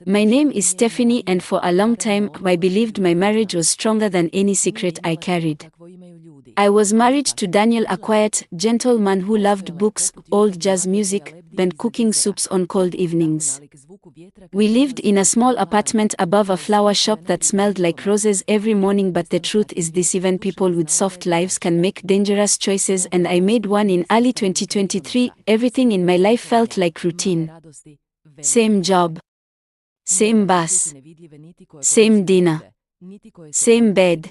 My name is Stephanie, and for a long time, I believed my marriage was stronger than any secret I carried. I was married to Daniel, a quiet, gentle man who loved books, old jazz music, and cooking soups on cold evenings. We lived in a small apartment above a flower shop that smelled like roses every morning, but the truth is this: even people with soft lives can make dangerous choices, and I made one in early 2023. Everything in my life felt like routine. Same job. Same bus. Same dinner. Same bed.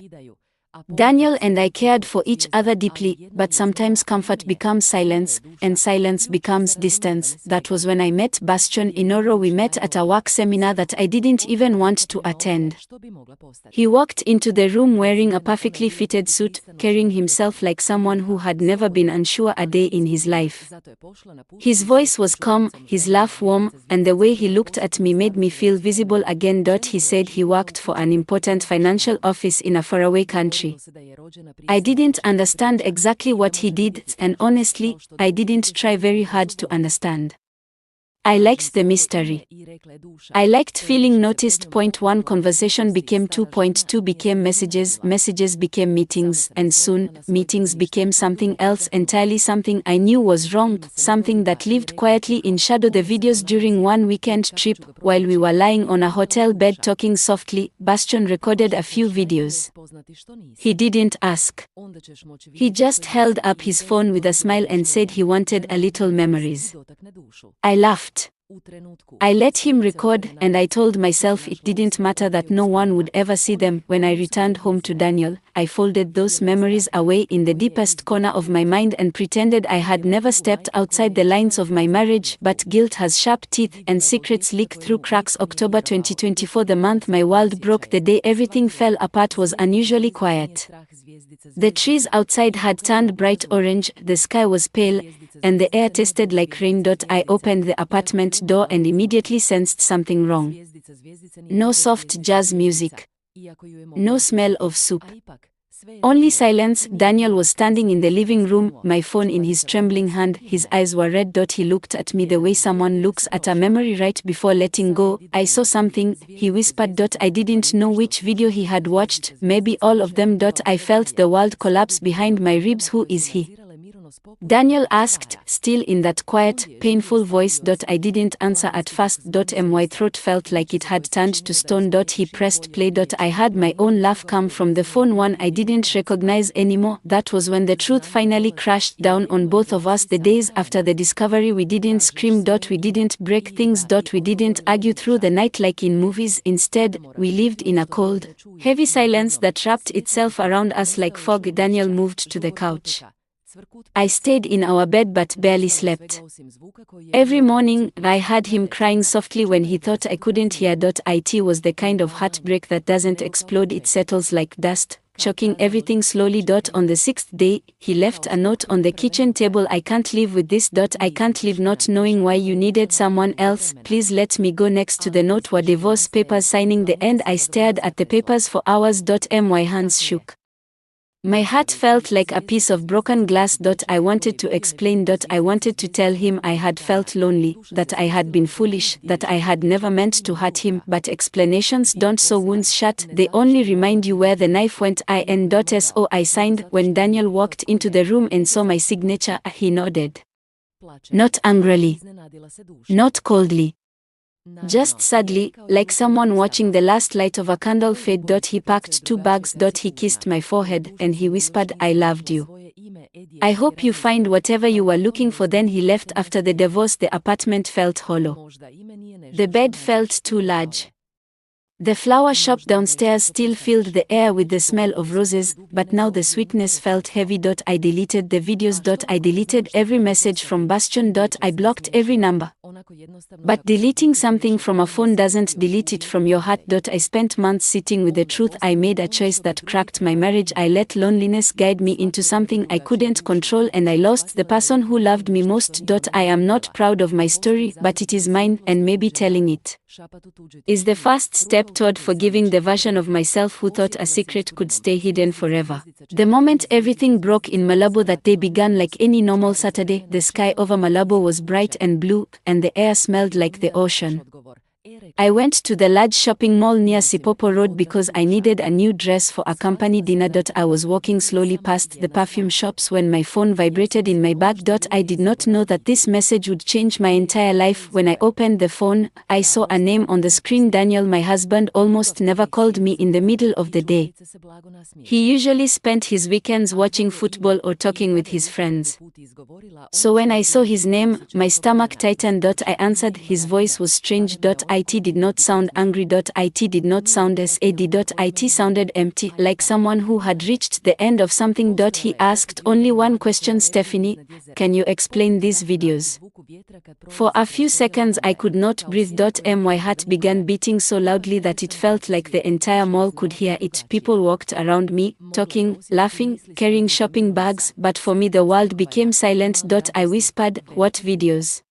Daniel and I cared for each other deeply, but sometimes comfort becomes silence, and silence becomes distance. That was when I met Bastion Inoro. We met at a work seminar that I didn't even want to attend. He walked into the room wearing a perfectly fitted suit, carrying himself like someone who had never been unsure a day in his life. His voice was calm, his laugh warm, and the way he looked at me made me feel visible again. He said he worked for an important financial office in a faraway country. I didn't understand exactly what he did, and honestly, I didn't try very hard to understand. I liked the mystery. I liked feeling noticed. Point 1 Conversation became 2. Point 2 became messages. Messages became meetings, and soon, meetings became something else entirely. Something I knew was wrong, something that lived quietly in shadow. The videos during one weekend trip, while we were lying on a hotel bed talking softly, Bastion recorded a few videos. He didn't ask. He just held up his phone with a smile and said he wanted a little memories. I laughed. I let him record, and I told myself it didn't matter, that no one would ever see them. When I returned home to Daniel, I folded those memories away in the deepest corner of my mind and pretended I had never stepped outside the lines of my marriage. But guilt has sharp teeth, and secrets leak through cracks. October 2024, the month my world broke, the day everything fell apart, was unusually quiet. The trees outside had turned bright orange, the sky was pale, and the air tasted like rain. I opened the apartment door and immediately sensed something wrong. No soft jazz music. No smell of soup. Only silence. Daniel was standing in the living room, my phone in his trembling hand. His eyes were red. He looked at me the way someone looks at a memory right before letting go. I saw something, he whispered. I didn't know which video he had watched, maybe all of them. I felt the world collapse behind my ribs. Who is he? Daniel asked, still in that quiet, painful voice. I didn't answer at first. My throat felt like it had turned to stone. He pressed play. I heard my own laugh come from the phone, one I didn't recognize anymore. That was when the truth finally crashed down on both of us. The days after the discovery, we didn't scream. We didn't break things. We didn't argue through the night like in movies. Instead, we lived in a cold, heavy silence that wrapped itself around us like fog. Daniel moved to the couch. I stayed in our bed but barely slept. Every morning, I heard him crying softly when he thought I couldn't hear. It was the kind of heartbreak that doesn't explode, it settles like dust, choking everything slowly. On the 6th day, he left a note on the kitchen table. I can't live with this. I can't live not knowing why you needed someone else. Please let me go. Next to the note were divorce papers signing the end. I stared at the papers for hours. My hands shook. My heart felt like a piece of broken glass. I wanted to explain. I wanted to tell him I had felt lonely, that I had been foolish, that I had never meant to hurt him. But explanations don't sew wounds shut, they only remind you where the knife went. So I signed. When Daniel walked into the room and saw my signature, he nodded. Not angrily. Not coldly. Just sadly, like someone watching the last light of a candle fade. He packed 2 bags. He kissed my forehead, and he whispered, I loved you. I hope you find whatever you were looking for. Then he left. After the divorce, the apartment felt hollow. The bed felt too large. The flower shop downstairs still filled the air with the smell of roses, but now the sweetness felt heavy. I deleted the videos. I deleted every message from Bastion. I blocked every number. But deleting something from a phone doesn't delete it from your heart. I spent months sitting with the truth. I made a choice that cracked my marriage. I let loneliness guide me into something I couldn't control, and I lost the person who loved me most. I am not proud of my story, but it is mine, and maybe telling it is the first step toward forgiving the version of myself who thought a secret could stay hidden forever. The moment everything broke in Malabo, that day began like any normal Saturday. The sky over Malabo was bright and blue, and the air smelled like the ocean. I went to the large shopping mall near Sipopo Road because I needed a new dress for a company dinner. I was walking slowly past the perfume shops when my phone vibrated in my bag. I did not know that this message would change my entire life. When I opened the phone, I saw a name on the screen: Daniel. My husband almost never called me in the middle of the day. He usually spent his weekends watching football or talking with his friends. So when I saw his name, my stomach tightened. I answered. His voice was strange. It did not sound angry. It did not sound sad. It sounded empty, like someone who had reached the end of something. He asked only one question: Stephanie, can you explain these videos? For a few seconds I could not breathe. My heart began beating so loudly that it felt like the entire mall could hear it. People walked around me, talking, laughing, carrying shopping bags, but for me the world became silent. I whispered, "What videos?"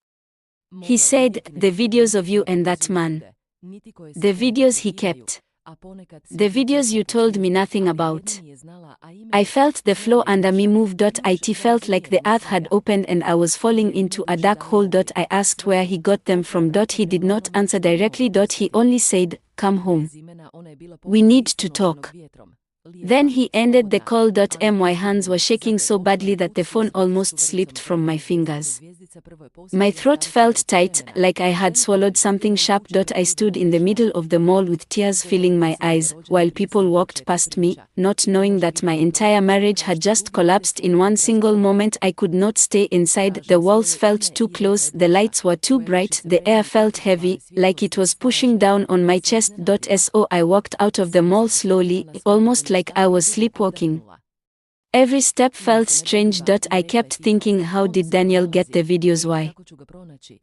He said, "The videos of you and that man. The videos he kept. The videos you told me nothing about." I felt the floor under me move. It felt like the earth had opened and I was falling into a dark hole. I asked where he got them from. He did not answer directly. He only said, "Come home. We need to talk." Then he ended the call. My hands were shaking so badly that the phone almost slipped from my fingers. My throat felt tight, like I had swallowed something sharp. I stood in the middle of the mall with tears filling my eyes, while people walked past me, not knowing that my entire marriage had just collapsed in one single moment. I could not stay inside. The walls felt too close, the lights were too bright, the air felt heavy, like it was pushing down on my chest. So I walked out of the mall slowly, almost like I was sleepwalking. Every step felt strange. I kept thinking, how did Daniel get the videos? Why?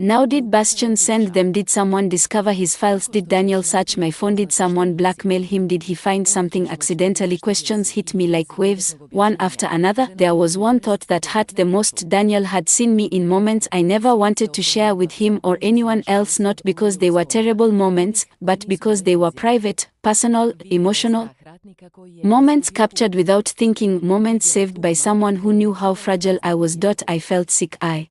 Now did Bastian send them? Did someone discover his files? Did Daniel search my phone? Did someone blackmail him? Did he find something accidentally? Questions hit me like waves, one after another. There was one thought that hurt the most. Daniel had seen me in moments I never wanted to share with him or anyone else, not because they were terrible moments, but because they were private, personal, emotional. Moments captured without thinking, moments saved by someone who knew how fragile I was. I felt sick. I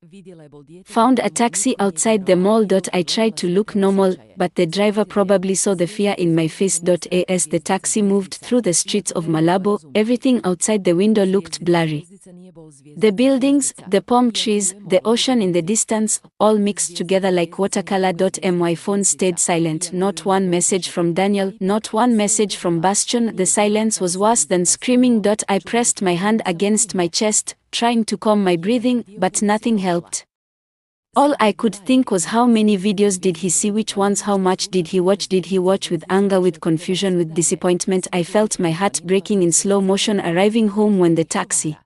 found a taxi outside the mall. I tried to look normal, but the driver probably saw the fear in my face. As the taxi moved through the streets of Malabo, everything outside the window looked blurry. The buildings, the palm trees, the ocean in the distance, all mixed together like watercolor. My phone stayed silent. Not one message from Daniel, not one message from Bastian. The silence was worse than screaming. I pressed my hand against my chest, trying to calm my breathing, but nothing helped. All I could think was, how many videos did he see? Which ones? How much did he watch? Did he watch with anger, with confusion, with disappointment? I felt my heart breaking in slow motion. Arriving home when the taxi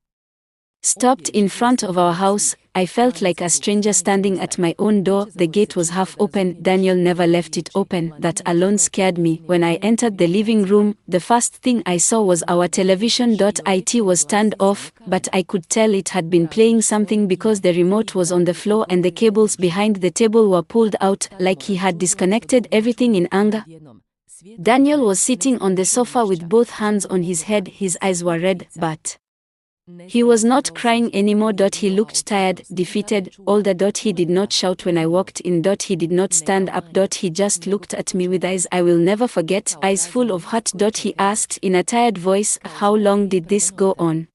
stopped in front of our house, I felt like a stranger standing at my own door. The gate was half open. Daniel never left it open. That alone scared me. When I entered the living room, the first thing I saw was our television. It was turned off, but I could tell it had been playing something because the remote was on the floor and the cables behind the table were pulled out, like he had disconnected everything in anger. Daniel was sitting on the sofa with both hands on his head. His eyes were red, but he was not crying anymore. He looked tired, defeated, older. He did not shout when I walked in. He did not stand up. He just looked at me with eyes I will never forget, eyes full of hurt. He asked in a tired voice, "How long did this go on?"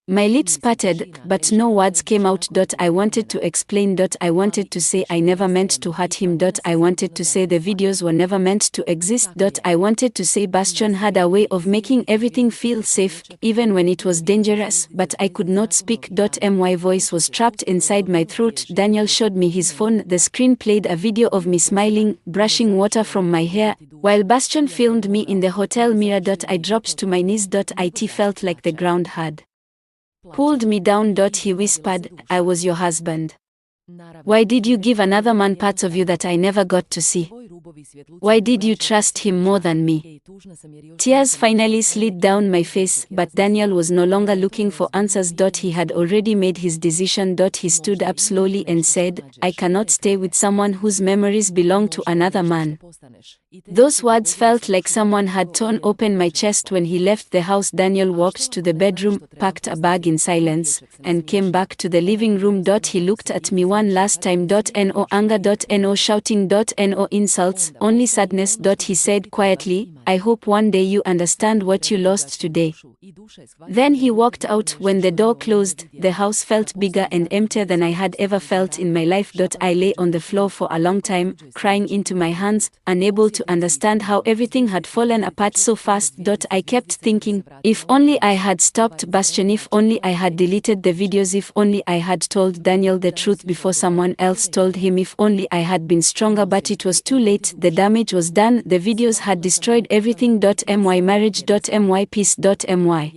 My lips parted, but no words came out. I wanted to explain. I wanted to say I never meant to hurt him. I wanted to say the videos were never meant to exist. I wanted to say Bastian had a way of making everything feel safe, even when it was dangerous, but I could not speak. My voice was trapped inside my throat. Daniel showed me his phone. The screen played a video of me smiling, brushing water from my hair, while Bastian filmed me in the hotel mirror. I dropped to my knees. It felt like the ground had pulled me down. He whispered, "I was your husband. Why did you give another man parts of you that I never got to see? Why did you trust him more than me?" Tears finally slid down my face, but Daniel was no longer looking for answers. He had already made his decision. He stood up slowly and said, "I cannot stay with someone whose memories belong to another man." Those words felt like someone had torn open my chest. When he left the house, Daniel walked to the bedroom, packed a bag in silence, and came back to the living room. He looked at me one last time. No anger. No shouting. No insult. else, only sadness. He said quietly, I hope one day you understand what you lost today. Then he walked out. When the door closed, the house felt bigger and emptier than I had ever felt in my life. I lay on the floor for a long time, crying into my hands, unable to understand how everything had fallen apart so fast. I kept thinking, if only I had stopped Bastion, if only I had deleted the videos, if only I had told Daniel the truth before someone else told him, if only I had been stronger. But it was too late. The damage was done. The videos had destroyed everything. My marriage. My peace. My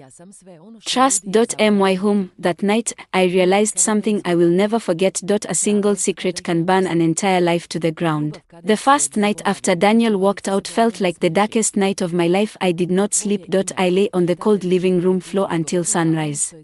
trust. My home. That night, I realized something I will never forget. A single secret can burn an entire life to the ground. The first night after Daniel walked out felt like the darkest night of my life. I did not sleep. I lay on the cold living room floor until sunrise.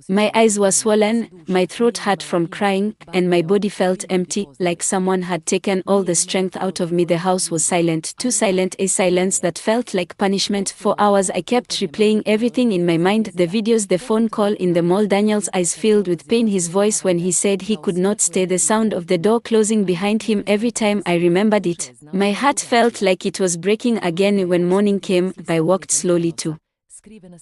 My eyes were swollen, my throat hurt from crying, and my body felt empty, like someone had taken all the strength out of me. The house was silent, too silent, a silence that felt like punishment. For hours I kept replaying everything in my mind, the videos, the phone call in the mall, Daniel's eyes filled with pain, his voice when he said he could not stay, the sound of the door closing behind him. Every time I remembered it, my heart felt like it was breaking again. When morning came, I walked slowly to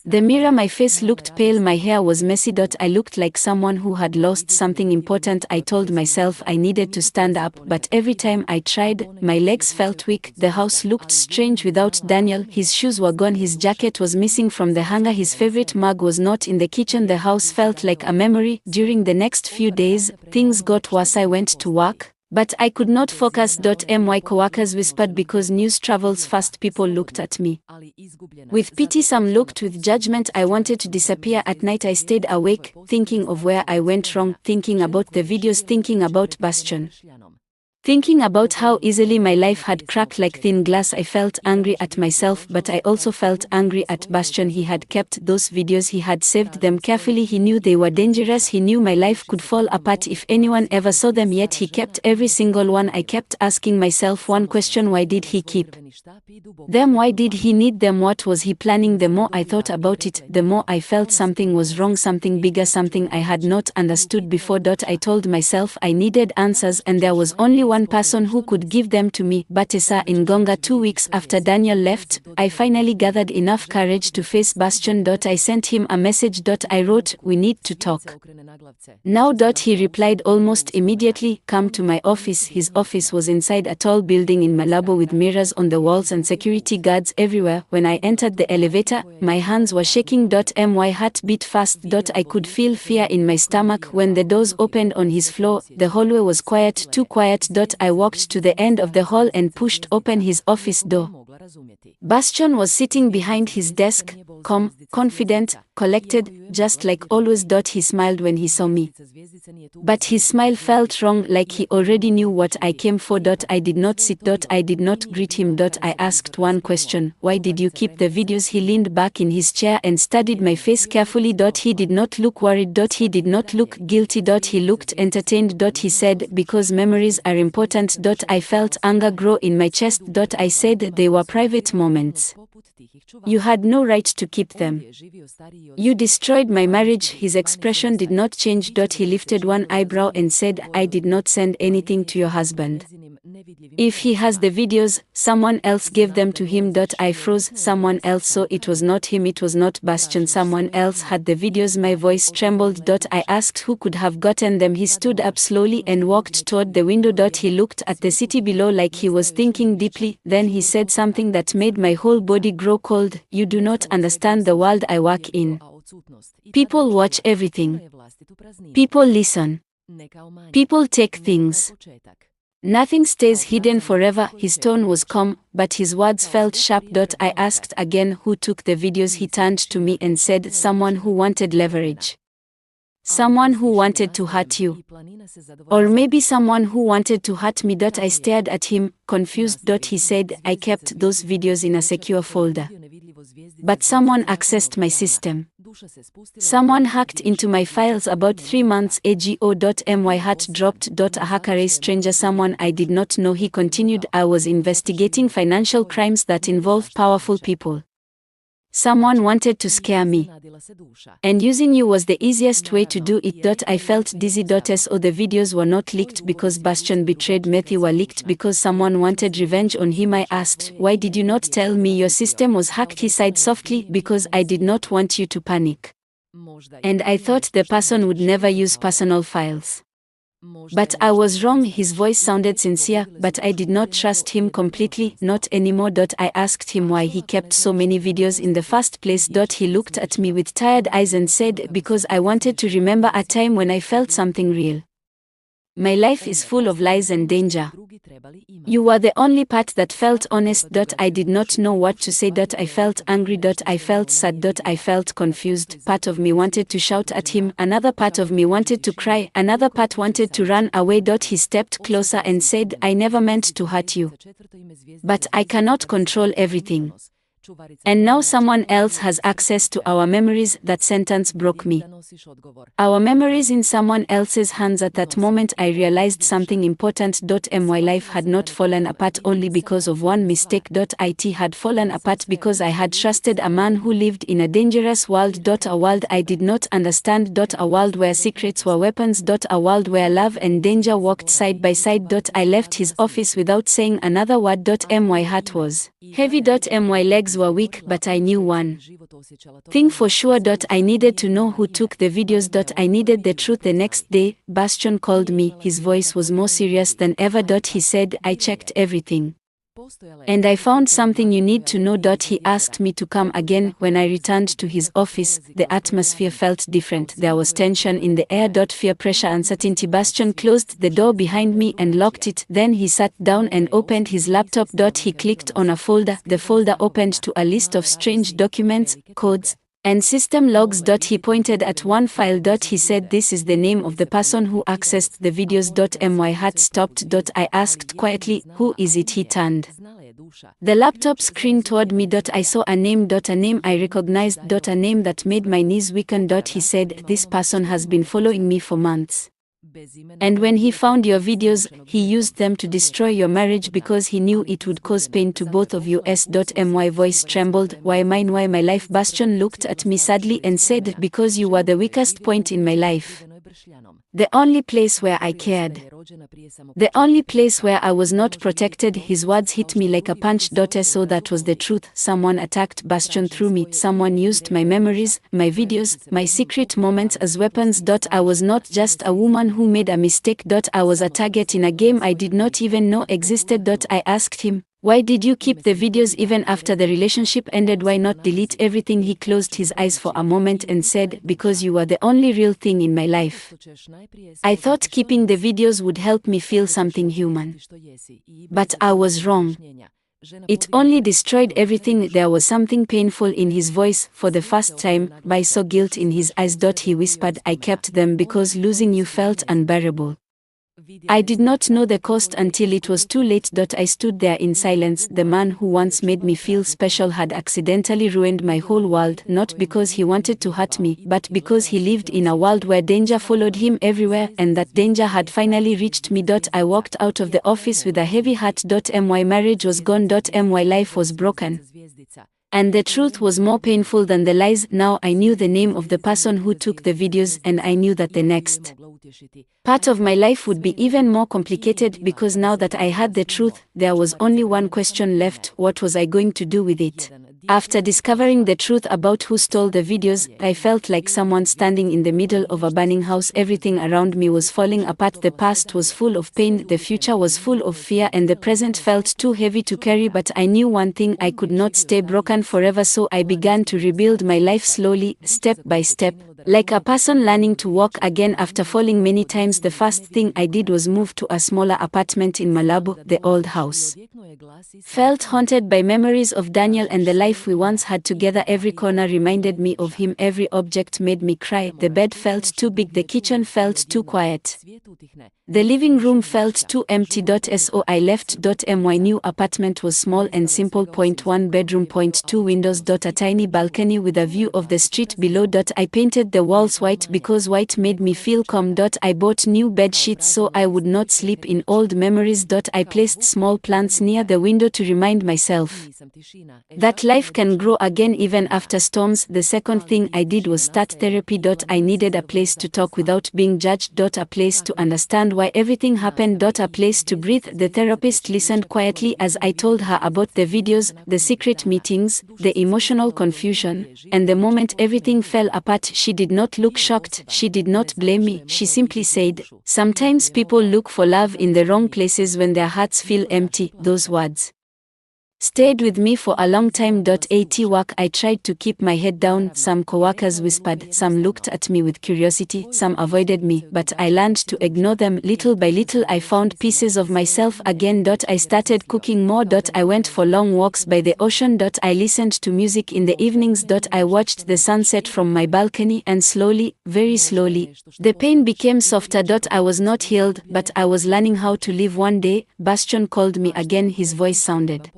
the mirror. My face looked pale, my hair was messy. I looked like someone who had lost something important. I told myself I needed to stand up, but every time I tried, my legs felt weak. The house looked strange without Daniel. His shoes were gone, his jacket was missing from the hanger, his favorite mug was not in the kitchen. The house felt like a memory. During the next few days, things got worse. I went to work, but I could not focus. My coworkers whispered because news travels fast. People looked at me with pity, some looked with judgment. I wanted to disappear. At night I stayed awake, thinking of where I went wrong, thinking about the videos, thinking about Bastion, thinking about how easily my life had cracked like thin glass. I felt angry at myself, but I also felt angry at Bastion. He had kept those videos, he had saved them carefully, he knew they were dangerous, he knew my life could fall apart if anyone ever saw them, yet he kept every single one. I kept asking myself one question: why did he keep them? Why did he need them? What was he planning? The more I thought about it, the more I felt something was wrong, something bigger, something I had not understood before. I told myself I needed answers, and there was only one person who could give them to me, Batesa in Gonga. 2 weeks after Daniel left, I finally gathered enough courage to face Bastion. I sent him a message. I wrote, we need to talk now. He replied almost immediately, come to my office. His office was inside a tall building in Malabo with mirrors on the walls and security guards everywhere. When I entered the elevator, my hands were shaking. My heart beat fast. I could feel fear in my stomach. When the doors opened on his floor, the hallway was quiet, too quiet. I walked to the end of the hall and pushed open his office door. Bastion was sitting behind his desk, calm, confident, collected, just like always. He smiled when he saw me, but his smile felt wrong, like he already knew what I came for. I did not sit. I did not greet him. I asked one question: why did you keep the videos? He leaned back in his chair and studied my face carefully. He did not look worried. He did not look guilty. He looked entertained. He said, because memories are important. I felt anger grow in my chest. I said, they were private moments. You had no right to keep them. You destroyed my marriage. His expression did not change. He lifted one eyebrow and said, I did not send anything to your husband. If he has the videos, someone else gave them to him. I froze. Someone else, so it was not him, it was not Bastion. Someone else had the videos. My voice trembled. I asked who could have gotten them. He stood up slowly and walked toward the window. He looked at the city below like he was thinking deeply. Then he said something that made my whole body grow cold. You do not understand the world I work in. People watch everything. People listen. People take things. Nothing stays hidden forever. His tone was calm, but his words felt sharp. I asked again who took the videos. He turned to me and said, someone who wanted leverage. Someone who wanted to hurt you. Or maybe someone who wanted to hurt me. I stared at him, confused. He said, I kept those videos in a secure folder. But someone accessed my system. Someone hacked into my files about 3 months ago. My heart dropped. A hacker, a stranger, someone I did not know. He continued, I was investigating financial crimes that involve powerful people. Someone wanted to scare me. And using you was the easiest way to do it. I felt dizzy. So the videos were not leaked because Bastion betrayed Matthew, were leaked because someone wanted revenge on him. I asked, why did you not tell me your system was hacked? He sighed softly, because I did not want you to panic. And I thought the person would never use personal files. But I was wrong. His voice sounded sincere, but I did not trust him completely, not anymore. I asked him why he kept so many videos in the first place. He looked at me with tired eyes and said, because I wanted to remember a time when I felt something real. My life is full of lies and danger. You were the only part that felt honest. I did not know what to say. I felt angry. I felt sad. I felt confused. Part of me wanted to shout at him. Another part of me wanted to cry. Another part wanted to run away. He stepped closer and said, I never meant to hurt you. But I cannot control everything. And now someone else has access to our memories. That sentence broke me. Our memories in someone else's hands. At that moment I realized something important. My life had not fallen apart only because of one mistake. It had fallen apart because I had trusted a man who lived in a dangerous world. A world I did not understand. A world where secrets were weapons. A world where love and danger walked side by side. I left his office without saying another word. My heart was heavy. My legs were weak, but I knew one thing for sure. I needed to know who took the videos. I needed the truth. The next day, Bastion called me. His voice was more serious than ever. He said, I checked everything. And I found something you need to know. He asked me to come again. When I returned to his office, the atmosphere felt different. There was tension in the air. Fear, pressure, uncertainty. Bastion closed the door behind me and locked it. Then he sat down and opened his laptop. He clicked on a folder. The folder opened to a list of strange documents, codes, and system logs. He pointed at one file. He said, this is the name of the person who accessed the videos. My heart stopped. I asked quietly, who is it? He turned the laptop screen toward me. I saw a name. A name I recognized. A name that made my knees weaken. He said, this person has been following me for months. And when he found your videos, he used them to destroy your marriage because he knew it would cause pain to both of you. My voice trembled. Why mine? Why my life? Bastion looked at me sadly and said, because you were the weakest point in my life. The only place where I cared. The only place where I was not protected. His words hit me like a punch. So that was the truth. Someone attacked Bastion through me. Someone used my memories, my videos, my secret moments as weapons. I was not just a woman who made a mistake. I was a target in a game I did not even know existed. I asked him, why did you keep the videos even after the relationship ended? Why not delete everything? He closed his eyes for a moment and said, because you were the only real thing in my life. I thought keeping the videos would help me feel something human. But I was wrong. It only destroyed everything. There was something painful in his voice. For the first time, I saw guilt in his eyes. He whispered, I kept them because losing you felt unbearable. I did not know the cost until it was too late. I stood there in silence. The man who once made me feel special had accidentally ruined my whole world, not because he wanted to hurt me, but because he lived in a world where danger followed him everywhere, and that danger had finally reached me. I walked out of the office with a heavy heart. My marriage was gone. My life was broken. And the truth was more painful than the lies. Now I knew the name of the person who took the videos, and I knew that the next part of my life would be even more complicated, because now that I had the truth, there was only one question left: what was I going to do with it? After discovering the truth about who stole the videos, I felt like someone standing in the middle of a burning house. Everything around me was falling apart. The past was full of pain, the future was full of fear, and the present felt too heavy to carry. But I knew one thing: I could not stay broken forever. So I began to rebuild my life slowly, step by step, like a person learning to walk again after falling many times. The first thing I did was move to a smaller apartment in Malabo. The old house felt haunted by memories of Daniel and the life we once had together. Every corner reminded me of him. Every object made me cry. The bed felt too big. The kitchen felt too quiet. The living room felt too empty. So I left. My new apartment was small and simple. 1 bedroom, 2 windows. A tiny balcony with a view of the street below. I painted painted the walls white because white made me feel calm. I bought new bed sheets so I would not sleep in old memories. I placed small plants near the window to remind myself that life can grow again even after storms. The second thing I did was start therapy. I needed a place to talk without being judged. A place to understand why everything happened. A place to breathe. The therapist listened quietly as I told her about the videos, the secret meetings, the emotional confusion, and the moment everything fell apart. She did not look shocked, she did not blame me, she simply said, "Sometimes people look for love in the wrong places when their hearts feel empty." Those words stayed with me for a long time. At work, I tried to keep my head down. Some coworkers whispered, some looked at me with curiosity, some avoided me, but I learned to ignore them. Little by little, I found pieces of myself again. I started cooking more. I went for long walks by the ocean. I listened to music in the evenings. I watched the sunset from my balcony, and slowly, very slowly, the pain became softer. I was not healed, but I was learning how to live. One day, Bastion called me again. His voice sounded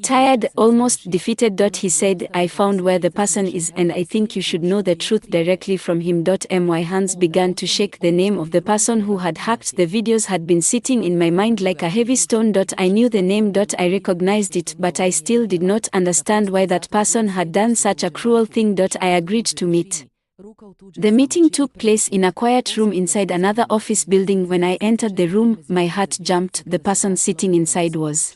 tired, almost defeated. He said, "I found where the person is, and I think you should know the truth directly from him." My hands began to shake. The name of the person who had hacked the videos had been sitting in my mind like a heavy stone. I knew the name. I recognized it, but I still did not understand why that person had done such a cruel thing. I agreed to meet. The meeting took place in a quiet room inside another office building. When I entered the room, my heart jumped. The person sitting inside was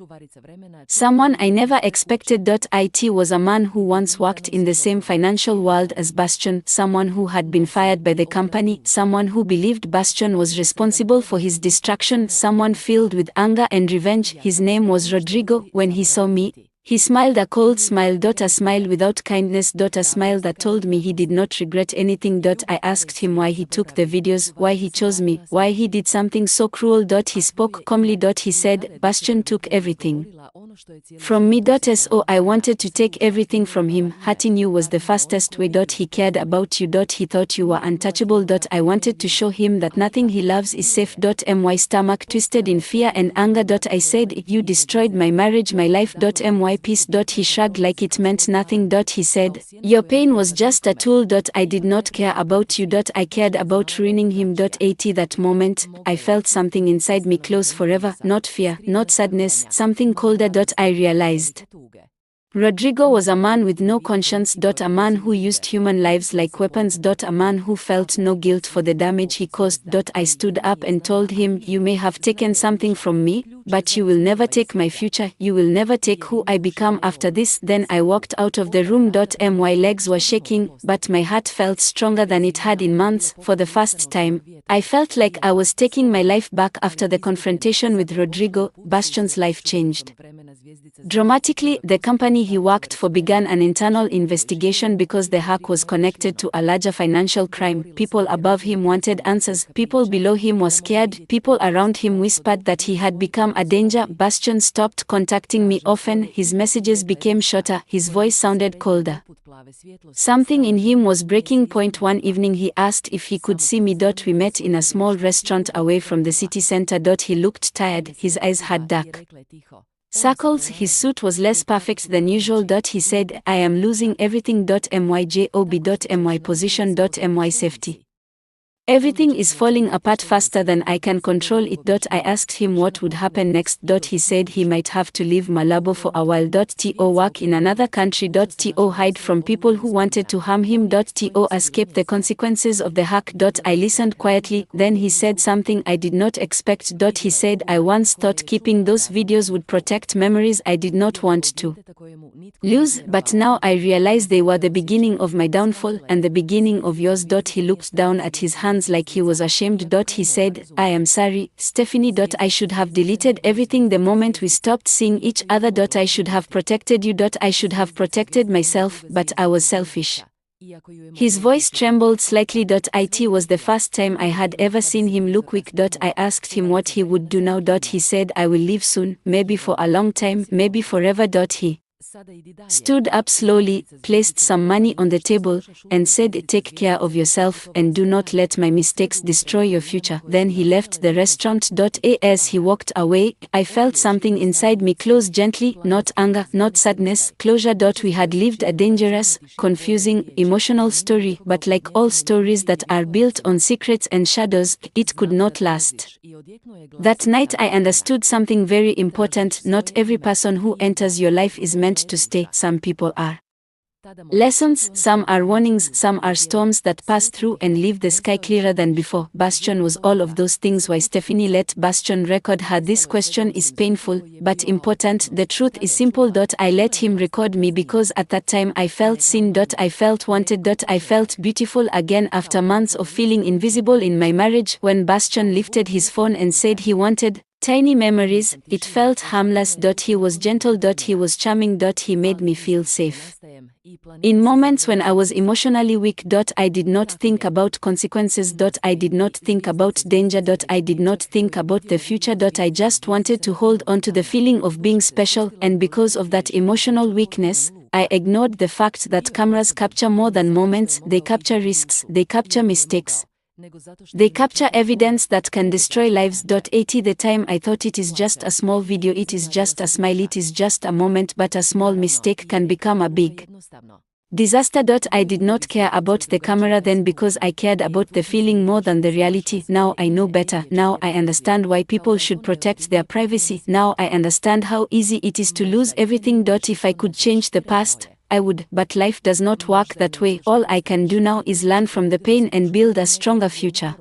someone I never expected. It was a man who once worked in the same financial world as Bastion, someone who had been fired by the company, someone who believed Bastion was responsible for his destruction, someone filled with anger and revenge. His name was Rodrigo. When he saw me, he smiled a cold smile. A smile without kindness. A smile that told me he did not regret anything. I asked him why he took the videos, why he chose me, why he did something so cruel. He spoke calmly. He said, "Bastion took everything from me. So I wanted to take everything from him. Hurting you was the fastest way. He cared about you. He thought you were untouchable. I wanted to show him that nothing he loves is safe." My stomach twisted in fear and anger. I said, "You destroyed my marriage, my life. My peace." He shrugged like it meant nothing. He said, "Your pain was just a tool. I did not care about you. I cared about ruining him." At that moment, I felt something inside me close forever. Not fear, not sadness, something colder. I realized Rodrigo was a man with no conscience. A man who used human lives like weapons. A man who felt no guilt for the damage he caused. I stood up and told him, "You may have taken something from me, but you will never take my future. You will never take who I become after this." Then I walked out of the room. My legs were shaking, but my heart felt stronger than it had in months. For the first time, I felt like I was taking my life back. After the confrontation with Rodrigo, Bastion's life changed dramatically. The company he worked for began an internal investigation because the hack was connected to a larger financial crime. People above him wanted answers, people below him were scared, people around him whispered that he had become a danger. Bastion stopped contacting me often, his messages became shorter, his voice sounded colder. Something in him was breaking point. One evening he asked if he could see me. We met in a small restaurant away from the city center. He looked tired, his eyes had dark circles, his suit was less perfect than usual. He said, "I am losing everything. My job. My position. My safety. Everything is falling apart faster than I can control it." I asked him what would happen next. He said he might have to leave Malabo for a while. Work in another country. Hide from people who wanted to harm him. Escape the consequences of the hack. I listened quietly, then he said something I did not expect. He said, "I once thought keeping those videos would protect memories I did not want to lose, but now I realize they were the beginning of my downfall, and the beginning of yours." He looked down at his hands like he was ashamed. He said, "I am sorry, Stephanie. I should have deleted everything the moment we stopped seeing each other. I should have protected you. I should have protected myself, but I was selfish." His voice trembled slightly. It was the first time I had ever seen him look weak. I asked him what he would do now. He said, "I will leave soon, maybe for a long time, maybe forever." He Stood up slowly, placed some money on the table, and said, "Take care of yourself and do not let my mistakes destroy your future." Then he left the restaurant. As he walked away, I felt something inside me close gently, not anger, not sadness, closure. We had lived a dangerous, confusing, emotional story, but like all stories that are built on secrets and shadows, it could not last. That night I understood something very important: not every person who enters your life is meant to stay. Some people are lessons, some are warnings, some are storms that pass through and leave the sky clearer than before. Bastion was all of those things. Why Stephanie let Bastion record her? This question is painful, but important. The truth is simple. I let him record me because at that time I felt seen. I felt wanted. I felt beautiful again after months of feeling invisible in my marriage. When Bastion lifted his phone and said he wanted tiny memories, it felt harmless. He was gentle. He was charming. He made me feel safe. In moments when I was emotionally weak, I did not think about consequences. I did not think about danger. I did not think about the future. I just wanted to hold on to the feeling of being special, and because of that emotional weakness, I ignored the fact that cameras capture more than moments. They capture risks, they capture mistakes. They capture evidence that can destroy lives. At the time I thought it is just a small video, it is just a smile, it is just a moment, but a small mistake can become a big disaster. I did not care about the camera then because I cared about the feeling more than the reality. Now I know better. Now I understand why people should protect their privacy. Now I understand how easy it is to lose everything. If I could change the past, I would, but life does not work that way. All I can do now is learn from the pain and build a stronger future.